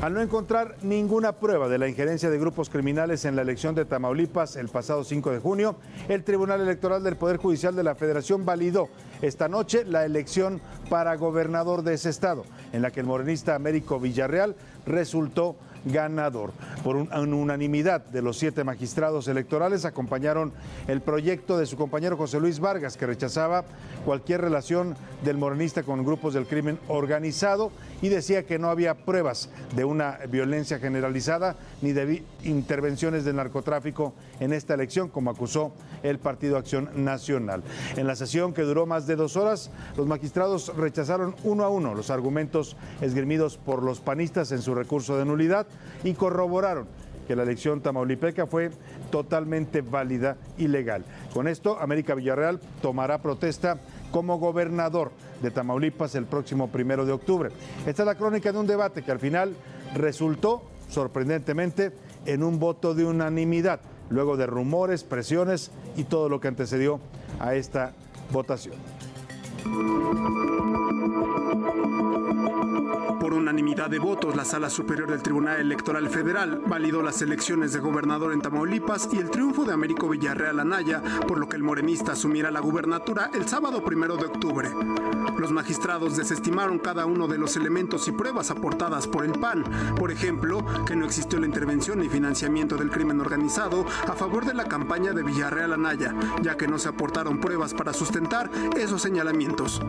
Al no encontrar ninguna prueba de la injerencia de grupos criminales en la elección de Tamaulipas el pasado 5 de junio, el Tribunal Electoral del Poder Judicial de la Federación validó esta noche la elección para gobernador de ese estado, en la que el morenista Américo Villarreal resultó ganador. Por unanimidad de los 7 magistrados electorales acompañaron el proyecto de su compañero José Luis Vargas, que rechazaba cualquier relación del morenista con grupos del crimen organizado y decía que no había pruebas de una violencia generalizada ni de intervenciones del narcotráfico en esta elección, como acusó el Partido Acción Nacional. En la sesión, que duró más de 2 horas, los magistrados rechazaron uno a uno los argumentos esgrimidos por los panistas en su recurso de nulidad y corroboraron que la elección tamaulipeca fue totalmente válida y legal. Con esto, Américo Villarreal tomará protesta como gobernador de Tamaulipas el próximo 1 de octubre. Esta es la crónica de un debate que al final resultó, sorprendentemente, en un voto de unanimidad, luego de rumores, presiones y todo lo que antecedió a esta votación. Por unanimidad de votos, la Sala Superior del Tribunal Electoral Federal validó las elecciones de gobernador en Tamaulipas y el triunfo de Américo Villarreal Anaya, por lo que el morenista asumirá la gubernatura el sábado 1 de octubre. Los magistrados desestimaron cada uno de los elementos y pruebas aportadas por el PAN. Por ejemplo, que no existió la intervención ni financiamiento del crimen organizado a favor de la campaña de Villarreal Anaya, ya que no se aportaron pruebas para sustentar esos señalamientos.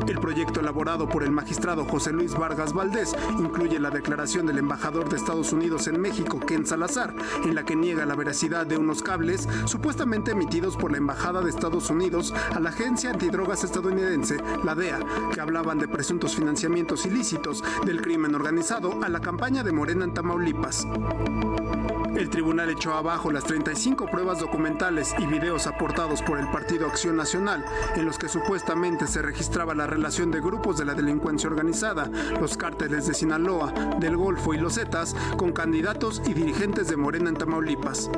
El proyecto elaborado por el magistrado José Luis Vargas Valdés incluye la declaración del embajador de Estados Unidos en México, Ken Salazar, en la que niega la veracidad de unos cables supuestamente emitidos por la Embajada de Estados Unidos a la Agencia Antidrogas estadounidense, la DEA, que hablaban de presuntos financiamientos ilícitos del crimen organizado a la campaña de Morena en Tamaulipas. El tribunal echó abajo las 35 pruebas documentales y videos aportados por el Partido Acción Nacional, en los que supuestamente se registraba la relación de grupos de la delincuencia organizada, los cárteles de Sinaloa, del Golfo y los Zetas, con candidatos y dirigentes de Morena en Tamaulipas.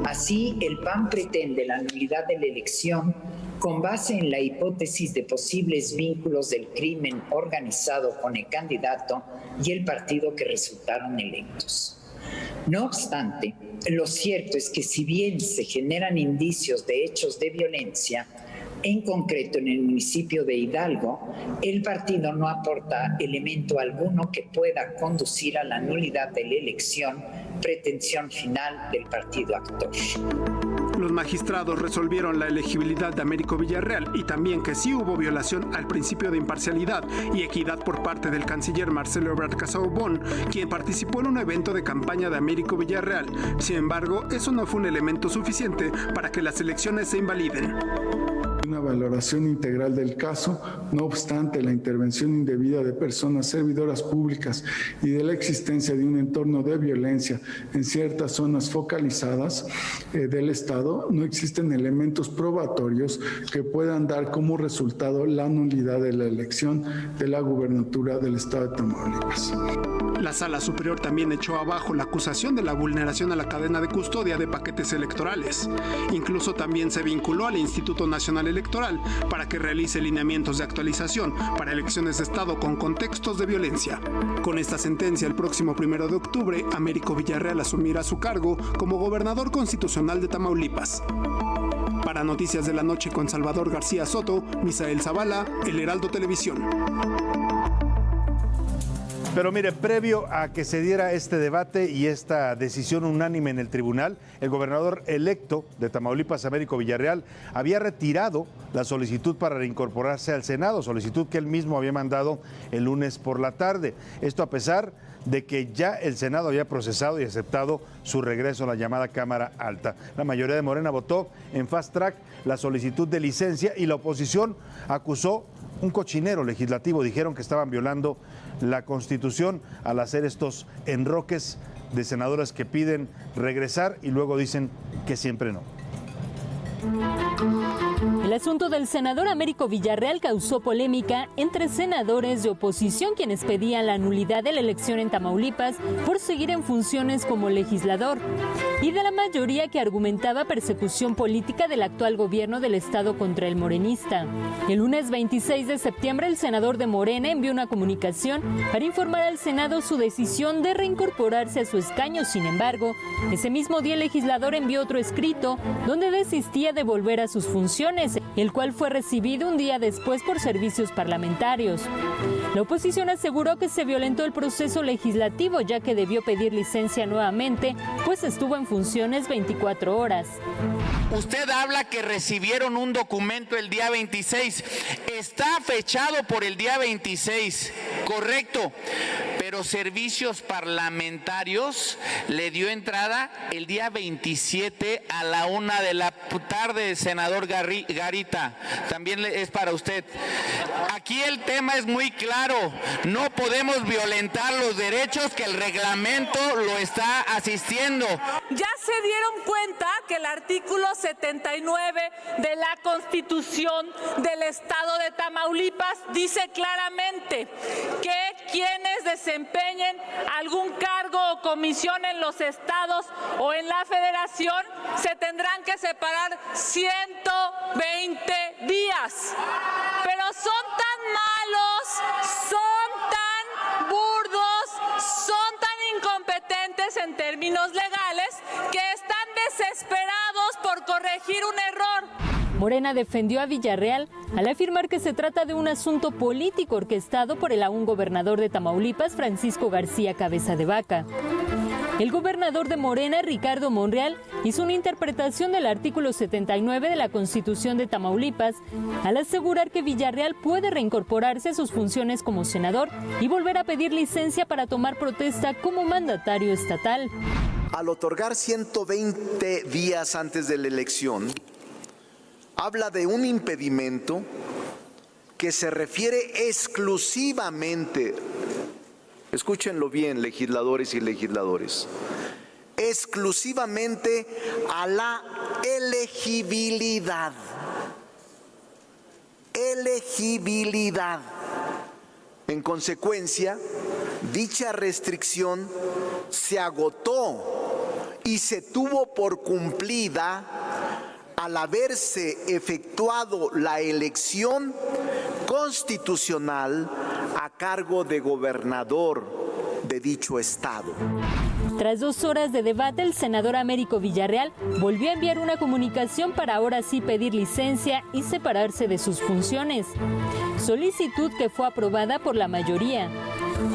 Así, el PAN pretende la nulidad de la elección con base en la hipótesis de posibles vínculos del crimen organizado con el candidato y el partido que resultaron electos. No obstante, lo cierto es que si bien se generan indicios de hechos de violencia, en concreto en el municipio de Hidalgo, el partido no aporta elemento alguno que pueda conducir a la nulidad de la elección, pretensión final del partido actor. Los magistrados resolvieron la elegibilidad de Américo Villarreal y también que sí hubo violación al principio de imparcialidad y equidad por parte del canciller Marcelo Ebrard Casaubon, quien participó en un evento de campaña de Américo Villarreal. Sin embargo, eso no fue un elemento suficiente para que las elecciones se invaliden. Una valoración integral del caso, no obstante la intervención indebida de personas servidoras públicas y de la existencia de un entorno de violencia en ciertas zonas focalizadas del Estado, no existen elementos probatorios que puedan dar como resultado la nulidad de la elección de la gubernatura del Estado de Tamaulipas. La Sala Superior también echó abajo la acusación de la vulneración a la cadena de custodia de paquetes electorales. Incluso también se vinculó al Instituto Nacional Electoral para que realice lineamientos de actualización para elecciones de Estado con contextos de violencia. Con esta sentencia, el próximo 1 de octubre, Américo Villarreal asumirá su cargo como gobernador constitucional de Tamaulipas. Para Noticias de la Noche con Salvador García Soto, Misael Zavala, El Heraldo Televisión. Pero mire, previo a que se diera este debate y esta decisión unánime en el tribunal, el gobernador electo de Tamaulipas, Américo Villarreal, había retirado la solicitud para reincorporarse al Senado, solicitud que él mismo había mandado el lunes por la tarde. Esto a pesar de que ya el Senado había procesado y aceptado su regreso a la llamada Cámara Alta. La mayoría de Morena votó en fast track la solicitud de licencia y la oposición acusó un cochinero legislativo. Dijeron que estaban violando la Constitución al hacer estos enroques de senadores que piden regresar y luego dicen que siempre no. El asunto del senador Américo Villarreal causó polémica entre senadores de oposición quienes pedían la nulidad de la elección en Tamaulipas por seguir en funciones como legislador y de la mayoría que argumentaba persecución política del actual gobierno del estado contra el morenista. El lunes 26 de septiembre el senador de Morena envió una comunicación para informar al Senado su decisión de reincorporarse a su escaño. Sin embargo, ese mismo día el legislador envió otro escrito donde desistía de volver a sus funciones, el cual fue recibido un día después por servicios parlamentarios. La oposición aseguró que se violentó el proceso legislativo ya que debió pedir licencia nuevamente, pues estuvo en funciones 24 horas. Usted habla que recibieron un documento el día 26. Está fechado por el día 26, correcto. Pero Servicios Parlamentarios le dio entrada el día 27 a la 1 de la tarde, senador Garita. También es para usted. Aquí el tema es muy claro. No podemos violentar los derechos que el reglamento lo está asistiendo. Ya se dieron cuenta que el artículo 79 de la Constitución del Estado de Tamaulipas dice claramente que quienes desempeñen algún cargo o comisión en los estados o en la federación se tendrán que separar 120 días. Pero son tan malos, son tan burdos, son tan incompetentes en términos legales que están desesperados por corregir un error. Morena defendió a Villarreal al afirmar que se trata de un asunto político orquestado por el aún gobernador de Tamaulipas, Francisco García Cabeza de Vaca. El gobernador de Morena, Ricardo Monreal, hizo una interpretación del artículo 79 de la Constitución de Tamaulipas al asegurar que Villarreal puede reincorporarse a sus funciones como senador y volver a pedir licencia para tomar protesta como mandatario estatal. Al otorgar 120 días antes de la elección, habla de un impedimento que se refiere exclusivamente, escúchenlo bien, legisladores y legisladores, exclusivamente a la elegibilidad. Elegibilidad. En consecuencia, dicha restricción se agotó y se tuvo por cumplida al haberse efectuado la elección constitucional a cargo de gobernador de dicho estado. Tras 2 horas de debate, el senador Américo Villarreal volvió a enviar una comunicación para ahora sí pedir licencia y separarse de sus funciones. Solicitud que fue aprobada por la mayoría.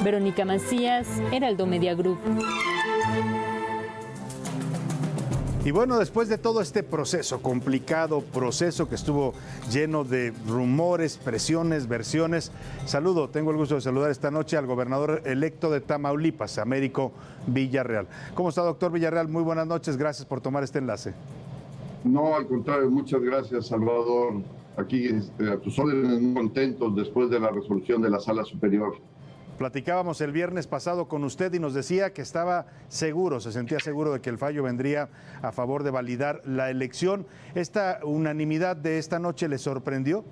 Verónica Macías, Heraldo Media Group. Y bueno, después de todo este proceso, complicado proceso que estuvo lleno de rumores, presiones, versiones, tengo el gusto de saludar esta noche al gobernador electo de Tamaulipas, Américo Villarreal. ¿Cómo está, doctor Villarreal? Muy buenas noches, gracias por tomar este enlace. No, al contrario, muchas gracias, Salvador. Aquí a tus órdenes, muy contentos después de la resolución de la Sala Superior. Platicábamos el viernes pasado con usted y nos decía que estaba seguro, se sentía seguro de que el fallo vendría a favor de validar la elección. ¿Esta unanimidad de esta noche le sorprendió?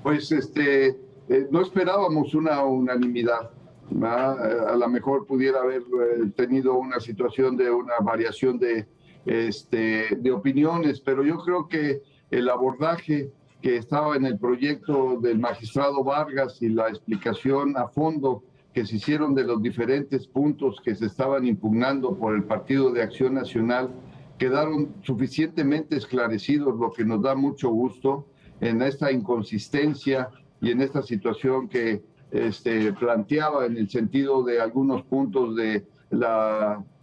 Pues no esperábamos una unanimidad. A lo mejor pudiera haber tenido una situación de una variación de opiniones, pero yo creo que el abordaje que estaba en el proyecto del magistrado Vargas y la explicación a fondo que se hicieron de los diferentes puntos que se estaban impugnando por el Partido de Acción Nacional quedaron suficientemente esclarecidos, lo que nos da mucho gusto en esta inconsistencia y en esta situación que planteaba en el sentido de algunos puntos de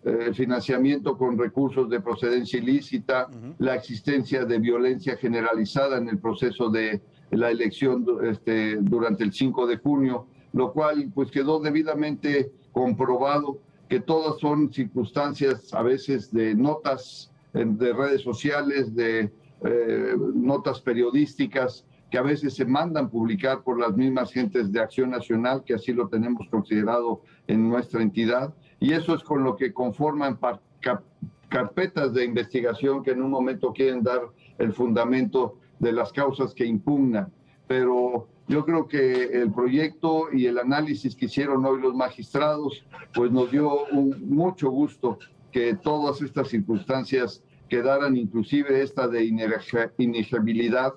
el financiamiento con recursos de procedencia ilícita, la existencia de violencia generalizada en el proceso de la elección durante el 5 de junio, lo cual pues quedó debidamente comprobado que todas son circunstancias a veces de notas de redes sociales, de notas periodísticas que a veces se mandan publicar por las mismas gentes de Acción Nacional, que así lo tenemos considerado en nuestra entidad, y eso es con lo que conforman carpetas de investigación que en un momento quieren dar el fundamento de las causas que impugnan. Pero yo creo que el proyecto y el análisis que hicieron hoy los magistrados, pues nos dio mucho gusto que todas estas circunstancias quedaran, inclusive esta de inexigibilidad,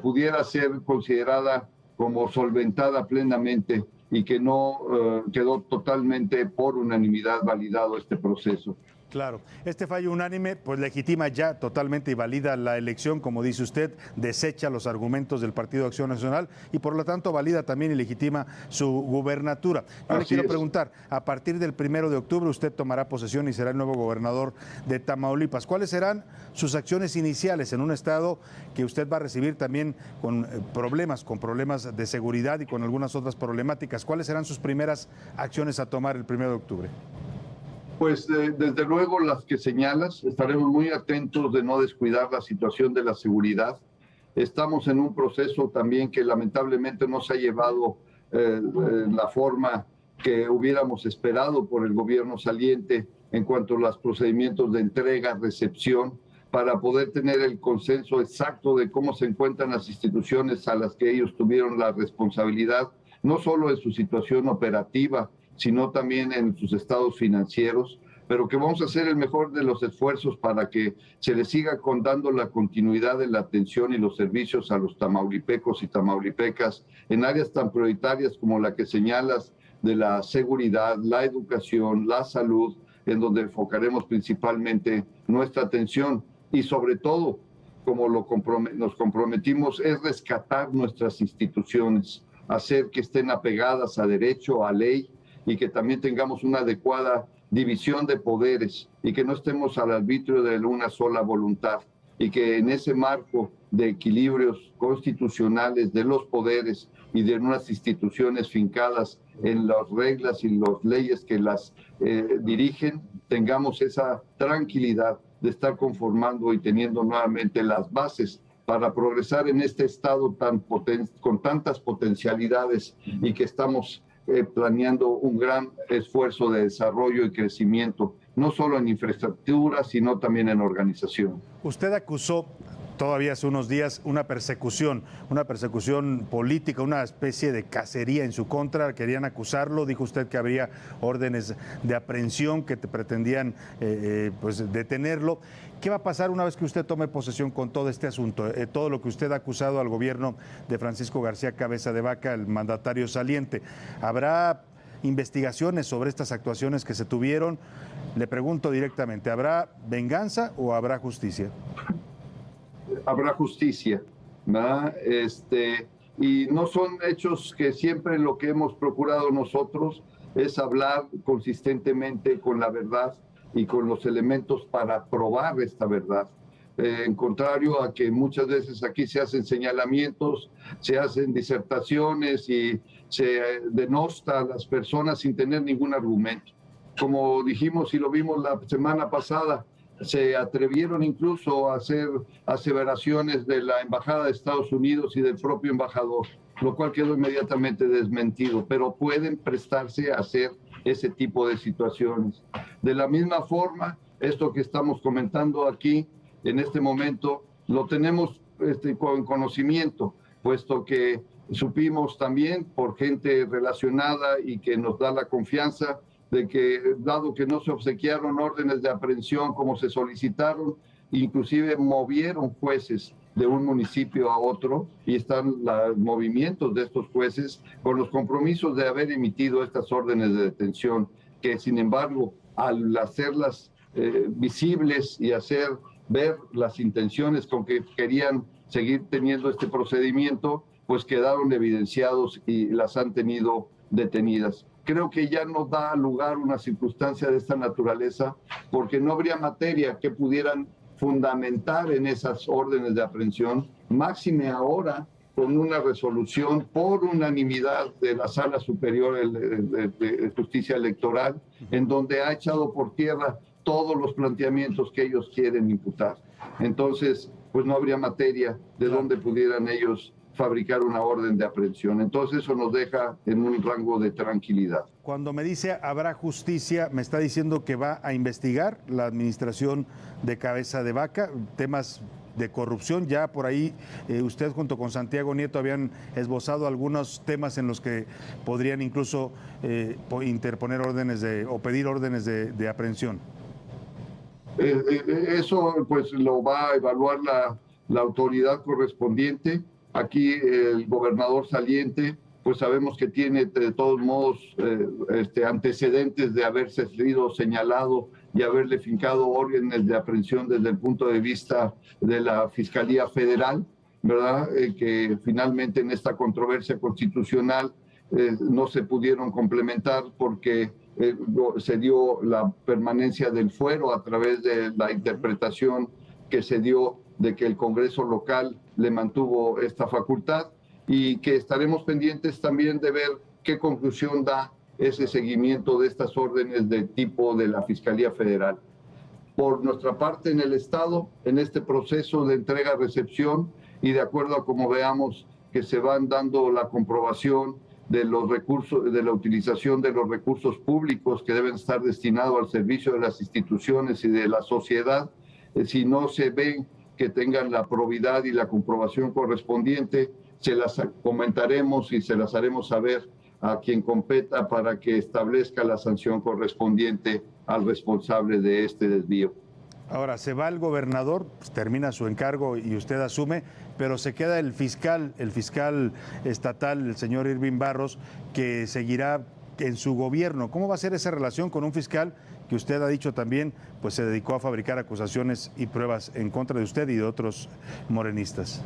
pudiera ser considerada como solventada plenamente y que no quedó totalmente por unanimidad validado este proceso. Claro, este fallo unánime pues legitima ya totalmente y valida la elección, como dice usted, desecha los argumentos del Partido Acción Nacional y por lo tanto valida también y legitima su gubernatura. Yo le quiero preguntar, a partir del 1 de octubre usted tomará posesión y será el nuevo gobernador de Tamaulipas. ¿Cuáles serán sus acciones iniciales en un estado que usted va a recibir también con problemas de seguridad y con algunas otras problemáticas? ¿Cuáles serán sus primeras acciones a tomar el 1 de octubre? Pues desde luego las que señalas, estaremos muy atentos de no descuidar la situación de la seguridad. Estamos en un proceso también que lamentablemente no se ha llevado la forma que hubiéramos esperado por el gobierno saliente en cuanto a los procedimientos de entrega, recepción, para poder tener el consenso exacto de cómo se encuentran las instituciones a las que ellos tuvieron la responsabilidad, no solo en su situación operativa, sino también en sus estados financieros, pero que vamos a hacer el mejor de los esfuerzos para que se les siga dando la continuidad de la atención y los servicios a los tamaulipecos y tamaulipecas en áreas tan prioritarias como la que señalas de la seguridad, la educación, la salud, en donde enfocaremos principalmente nuestra atención y sobre todo, como nos comprometimos, es rescatar nuestras instituciones, hacer que estén apegadas a derecho, a ley, y que también tengamos una adecuada división de poderes y que no estemos al arbitrio de una sola voluntad y que en ese marco de equilibrios constitucionales de los poderes y de unas instituciones fincadas en las reglas y las leyes que las dirigen, tengamos esa tranquilidad de estar conformando y teniendo nuevamente las bases para progresar en este estado con tantas potencialidades y que estamos planeando un gran esfuerzo de desarrollo y crecimiento, no solo en infraestructura, sino también en organización. Usted acusó todavía hace unos días una persecución política, una especie de cacería en su contra. Querían acusarlo, dijo usted que habría órdenes de aprehensión que pretendían pues detenerlo. ¿Qué va a pasar una vez que usted tome posesión con todo este asunto? Todo lo que usted ha acusado al gobierno de Francisco García Cabeza de Vaca, el mandatario saliente. ¿Habrá investigaciones sobre estas actuaciones que se tuvieron? Le pregunto directamente, ¿habrá venganza o habrá justicia? Habrá justicia, ¿verdad? Y no son hechos que siempre lo que hemos procurado nosotros es hablar consistentemente con la verdad y con los elementos para probar esta verdad. En contrario a que muchas veces aquí se hacen señalamientos, se hacen disertaciones y se denosta a las personas sin tener ningún argumento. Como dijimos y lo vimos la semana pasada, se atrevieron incluso a hacer aseveraciones de la Embajada de Estados Unidos y del propio embajador, lo cual quedó inmediatamente desmentido, pero pueden prestarse a hacer ese tipo de situaciones. De la misma forma, esto que estamos comentando aquí, en este momento, lo tenemos con conocimiento, puesto que supimos también por gente relacionada y que nos da la confianza de que, dado que no se obsequiaron órdenes de aprehensión como se solicitaron, inclusive movieron jueces de un municipio a otro y están los movimientos de estos jueces con los compromisos de haber emitido estas órdenes de detención, que sin embargo, al hacerlas visibles y hacer ver las intenciones con que querían seguir teniendo este procedimiento, pues quedaron evidenciados y las han tenido detenidas. Creo que ya no da lugar una circunstancia de esta naturaleza porque no habría materia que pudieran fundamentar en esas órdenes de aprehensión, máxime ahora con una resolución por unanimidad de la Sala Superior de Justicia Electoral, en donde ha echado por tierra todos los planteamientos que ellos quieren imputar. Entonces, pues no habría materia de donde pudieran ellos fabricar una orden de aprehensión. Entonces eso nos deja en un rango de tranquilidad. Cuando me dice habrá justicia, me está diciendo que va a investigar la administración de Cabeza de Vaca, temas de corrupción. Ya por ahí usted junto con Santiago Nieto habían esbozado algunos temas en los que podrían incluso interponer órdenes o pedir órdenes de aprehensión. Eso pues lo va a evaluar la autoridad correspondiente. Aquí el gobernador saliente pues sabemos que tiene de todos modos antecedentes de haberse sido señalado y haberle fincado órdenes de aprehensión desde el punto de vista de la Fiscalía Federal, ¿verdad? Que finalmente en esta controversia constitucional no se pudieron complementar porque se dio la permanencia del fuero a través de la interpretación que se dio de que el Congreso local le mantuvo esta facultad, y que estaremos pendientes también de ver qué conclusión da ese seguimiento de estas órdenes de tipo de la Fiscalía Federal. Por nuestra parte, en el Estado, en este proceso de entrega-recepción y de acuerdo a cómo veamos que se van dando la comprobación de los recursos, de la utilización de los recursos públicos que deben estar destinados al servicio de las instituciones y de la sociedad, si no se ve que tengan la probidad y la comprobación correspondiente, se las comentaremos y se las haremos saber a quien competa para que establezca la sanción correspondiente al responsable de este desvío. Ahora, se va el gobernador, pues, termina su encargo y usted asume, pero se queda el fiscal estatal, el señor Irving Barros, que seguirá en su gobierno. ¿Cómo va a ser esa relación con un fiscal que usted ha dicho también, pues se dedicó a fabricar acusaciones y pruebas en contra de usted y de otros morenistas?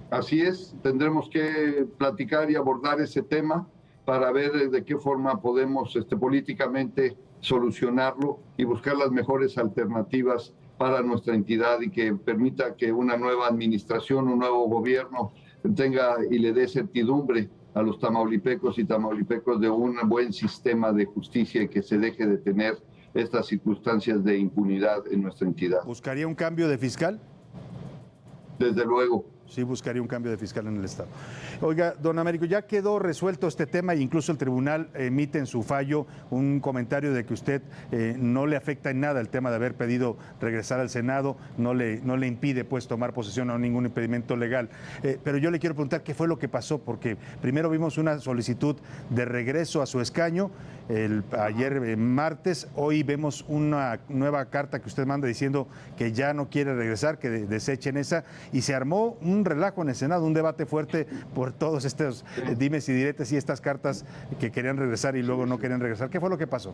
Así es, tendremos que platicar y abordar ese tema para ver de qué forma podemos políticamente solucionarlo y buscar las mejores alternativas para nuestra entidad y que permita que una nueva administración, un nuevo gobierno tenga y le dé certidumbre a los tamaulipecos y tamaulipecos de un buen sistema de justicia y que se deje de tener estas circunstancias de impunidad en nuestra entidad. ¿Buscaría un cambio de fiscal? Desde luego. Sí, buscaría un cambio de fiscal en el Estado. Oiga, don Américo, ya quedó resuelto este tema e incluso el tribunal emite en su fallo un comentario de que usted no le afecta en nada el tema de haber pedido regresar al Senado, no le impide pues tomar posesión, no ningún impedimento legal. Pero yo le quiero preguntar qué fue lo que pasó, porque primero vimos una solicitud de regreso a su escaño ayer martes, hoy vemos una nueva carta que usted manda diciendo que ya no quiere regresar, que desechen esa, y se armó un relajo en el Senado, un debate fuerte por todos estos dimes y diretes y estas cartas que querían regresar y luego no querían regresar. ¿Qué fue lo que pasó?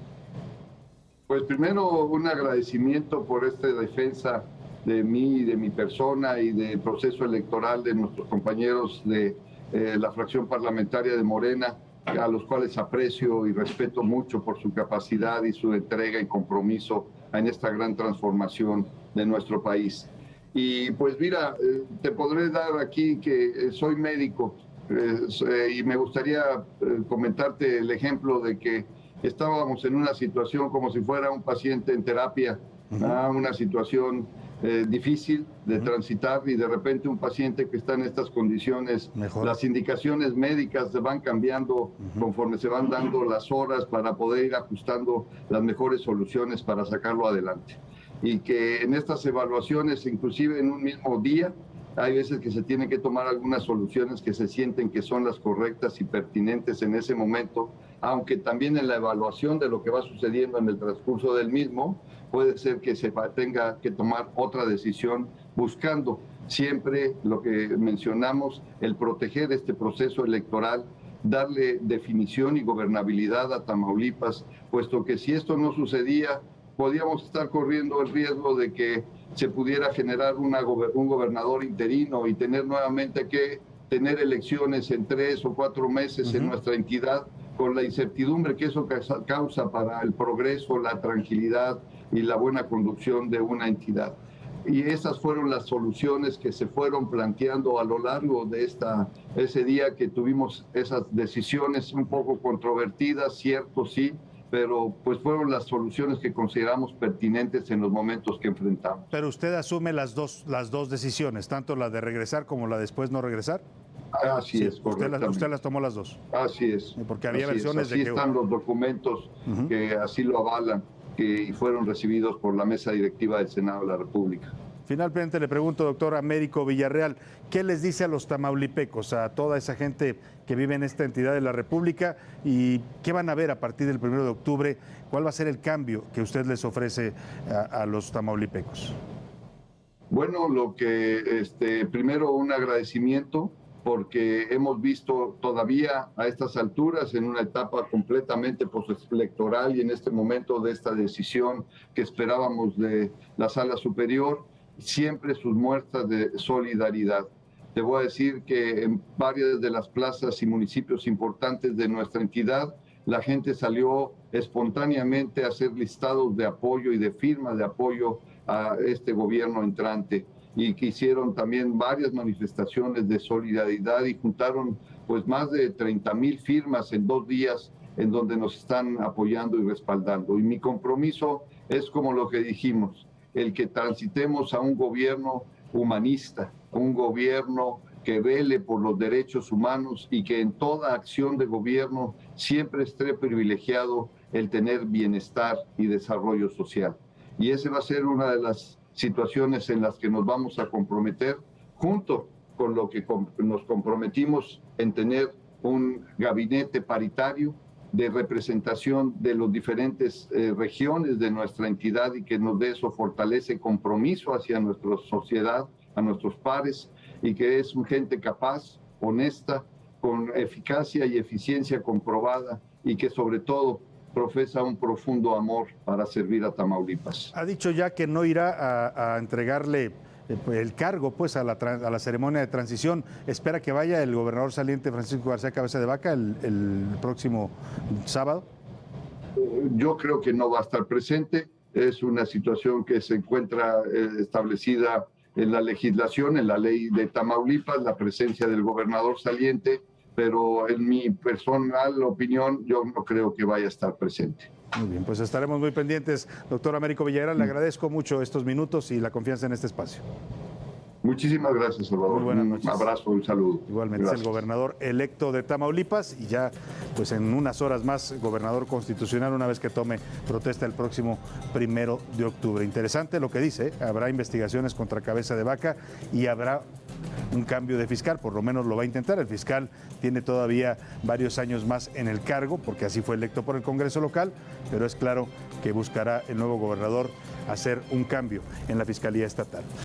Pues primero un agradecimiento por esta defensa de mí y de mi persona y del proceso electoral de nuestros compañeros de la fracción parlamentaria de Morena, a los cuales aprecio y respeto mucho por su capacidad y su entrega y compromiso en esta gran transformación de nuestro país. Y pues mira, te podré dar aquí que soy médico y me gustaría comentarte el ejemplo de que estábamos en una situación como si fuera un paciente en terapia, una situación difícil de transitar y de repente un paciente que está en estas condiciones, las indicaciones médicas se van cambiando conforme se van dando las horas para poder ir ajustando las mejores soluciones para sacarlo adelante. Y que en estas evaluaciones, inclusive en un mismo día, hay veces que se tienen que tomar algunas soluciones que se sienten que son las correctas y pertinentes en ese momento, aunque también en la evaluación de lo que va sucediendo en el transcurso del mismo, puede ser que se tenga que tomar otra decisión buscando siempre lo que mencionamos, el proteger este proceso electoral, darle definición y gobernabilidad a Tamaulipas, puesto que si esto no sucedía, podíamos estar corriendo el riesgo de que se pudiera generar un gobernador interino y tener nuevamente que tener elecciones en 3 o 4 meses en nuestra entidad, con la incertidumbre que eso causa para el progreso, la tranquilidad y la buena conducción de una entidad. Y esas fueron las soluciones que se fueron planteando a lo largo de ese día que tuvimos esas decisiones un poco controvertidas, cierto, sí, pero pues fueron las soluciones que consideramos pertinentes en los momentos que enfrentamos. Pero usted asume las dos decisiones, tanto la de regresar como la de después no regresar. Así sí, es, correctamente. Usted las tomó las dos. Así es. Porque había versiones de que... Así están los documentos que así lo avalan, que fueron recibidos por la mesa directiva del Senado de la República. Finalmente le pregunto, doctor Américo Villarreal, ¿qué les dice a los tamaulipecos, a toda esa gente que vive en esta entidad de la República, y qué van a ver a partir del 1 de octubre? ¿Cuál va a ser el cambio que usted les ofrece a los tamaulipecos? Bueno, primero un agradecimiento, porque hemos visto todavía a estas alturas, en una etapa completamente postelectoral y en este momento de esta decisión que esperábamos de la Sala Superior, siempre sus muestras de solidaridad. Te voy a decir que en varias de las plazas y municipios importantes de nuestra entidad, la gente salió espontáneamente a hacer listados de apoyo y de firmas de apoyo a este gobierno entrante, y que hicieron también varias manifestaciones de solidaridad y juntaron pues más de 30,000 firmas en 2 días, en donde nos están apoyando y respaldando. Y mi compromiso es, como lo que dijimos, el que transitemos a un gobierno humanista, un gobierno que vele por los derechos humanos y que en toda acción de gobierno siempre esté privilegiado el tener bienestar y desarrollo social. Y ese va a ser una de las situaciones en las que nos vamos a comprometer, junto con lo que nos comprometimos en tener un gabinete paritario de representación de las diferentes regiones de nuestra entidad, y que nos dé eso fortalece compromiso hacia nuestra sociedad, a nuestros pares, y que es gente capaz, honesta, con eficacia y eficiencia comprobada, y que sobre todo profesa un profundo amor para servir a Tamaulipas. Ha dicho ya que no irá a entregarle el cargo pues a la ceremonia de transición. ¿Espera que vaya el gobernador saliente Francisco García Cabeza de Vaca el próximo sábado? Yo creo que no va a estar presente. Es una situación que se encuentra establecida en la legislación, en la ley de Tamaulipas, la presencia del gobernador saliente, pero en mi personal opinión yo no creo que vaya a estar presente. Muy bien, pues estaremos muy pendientes. Doctor Américo Villarreal, le agradezco mucho estos minutos y la confianza en este espacio. Muchísimas gracias, Salvador. Muy buenas noches. Un abrazo, un saludo. Igualmente, gracias. Es el gobernador electo de Tamaulipas, y ya pues en unas horas más gobernador constitucional, una vez que tome protesta el próximo 1 de octubre. Interesante lo que dice, habrá investigaciones contra Cabeza de Vaca y habrá un cambio de fiscal, por lo menos lo va a intentar. El fiscal tiene todavía varios años más en el cargo, porque así fue electo por el Congreso local, pero es claro que buscará el nuevo gobernador hacer un cambio en la Fiscalía Estatal.